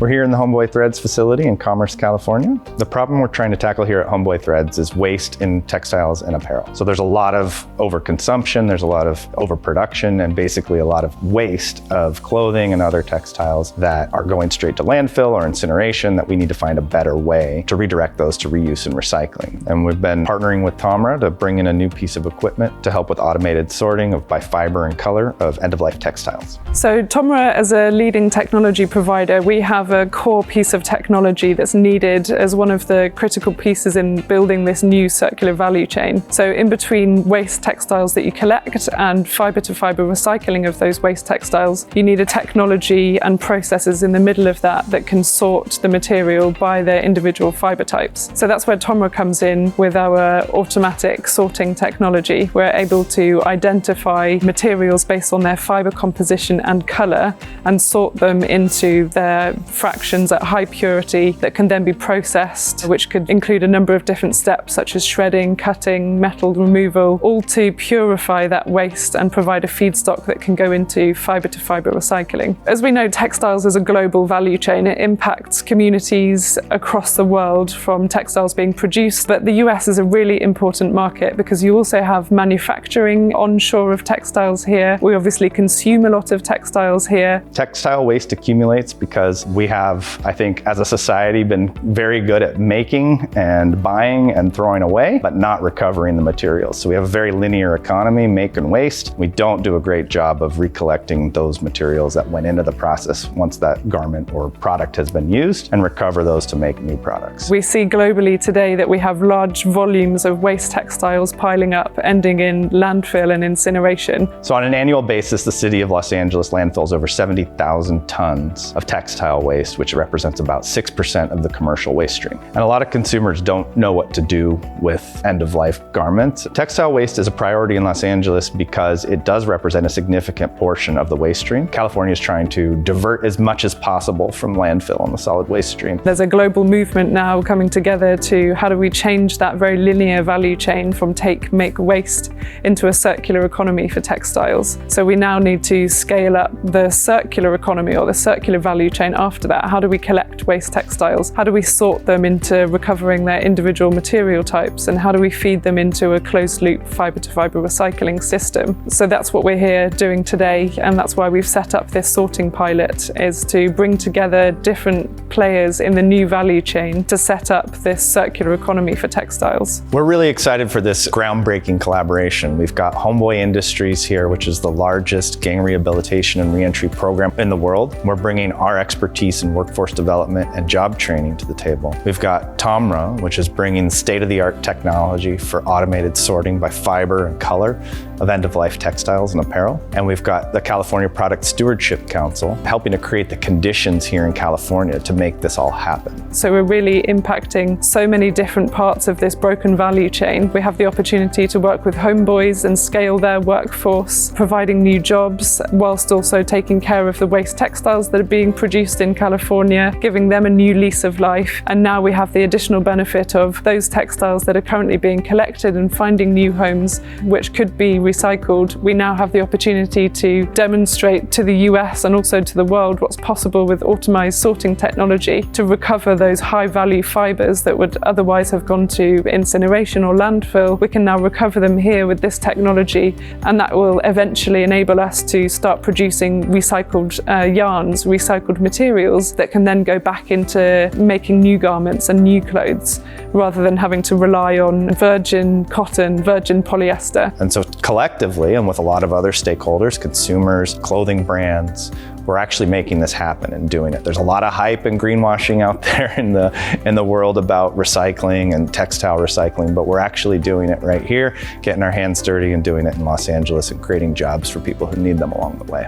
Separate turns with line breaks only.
We're here in the HomeBoy Threads facility in Commerce, California. The problem we're trying to tackle here at HomeBoy Threads is waste in textiles and apparel. So there's a lot of overconsumption, there's a lot of overproduction, and basically a lot of waste of clothing and other textiles that are going straight to landfill or incineration that we need to find a better way to redirect those to reuse and recycling. And we've been partnering with TOMRA to bring in a new piece of equipment to help with automated sorting by fiber and color of end-of-life textiles.
So TOMRA, as a leading technology provider, we have a core piece of technology that's needed as one of the critical pieces in building this new circular value chain. So in between waste textiles that you collect and fiber-to-fiber recycling of those waste textiles, you need a technology and processes in the middle of that can sort the material by their individual fiber types. So that's where TOMRA comes in with our automatic sorting technology. We're able to identify materials based on their fiber composition and color and sort them into their fractions at high purity that can then be processed, which could include a number of different steps such as shredding, cutting, metal removal, all to purify that waste and provide a feedstock that can go into fiber-to-fiber recycling. As we know, textiles is a global value chain. It impacts communities across the world from textiles being produced, but the US is a really important market because you also have manufacturing onshore of textiles here. We obviously consume a lot of textiles here.
Textile waste accumulates because we have, I think, as a society, been very good at making and buying and throwing away, but not recovering the materials. So we have a very linear economy, make and waste. We don't do a great job of recollecting those materials that went into the process once that garment or product has been used and recover those to make new products.
We see globally today that we have large volumes of waste textiles piling up, ending in landfill and incineration.
So on an annual basis, the city of Los Angeles landfills over 70,000 tons of textile waste, which represents about 6% of the commercial waste stream. And a lot of consumers don't know what to do with end-of-life garments. Textile waste is a priority in Los Angeles because it does represent a significant portion of the waste stream. California is trying to divert as much as possible from landfill on the solid waste stream.
There's a global movement now coming together to how do we change that very linear value chain from take, make, waste into a circular economy for textiles. So we now need to scale up the circular economy or the circular value chain after that. How do we collect waste textiles? How do we sort them into recovering their individual material types? And how do we feed them into a closed loop fiber-to-fiber recycling system? So that's what we're here doing today, and that's why we've set up this sorting pilot, is to bring together different players in the new value chain to set up this circular economy for textiles.
We're really excited for this groundbreaking collaboration. We've got HomeBoy Industries here, which is the largest gang rehabilitation and reentry program in the world. We're bringing our expertise in workforce development and job training to the table. We've got TOMRA, which is bringing state-of-the-art technology for automated sorting by fiber and color of end-of-life textiles and apparel. And we've got the California Product Stewardship Council helping to create the conditions here in California to make this all happen.
So we're really impacting so many different parts of this broken value chain. We have the opportunity to work with HomeBoys and scale their workforce, providing new jobs, whilst also taking care of the waste textiles that are being produced in California, giving them a new lease of life. And now we have the additional benefit of those textiles that are currently being collected and finding new homes, which could be recycled. We now have the opportunity to demonstrate to the US and also to the world what's possible with automized sorting technology to recover those high-value fibers that would otherwise have gone to incineration or landfill. We can now recover them here with this technology, and that will eventually enable us to start producing recycled yarns, recycled materials that can then go back into making new garments and new clothes, rather than having to rely on virgin cotton, virgin polyester.
And so collectively, and with a lot of other stakeholders, consumers, clothing brands, we're actually making this happen and doing it. There's a lot of hype and greenwashing out there in the world about recycling and textile recycling, but we're actually doing it right here, getting our hands dirty and doing it in Los Angeles and creating jobs for people who need them along the way.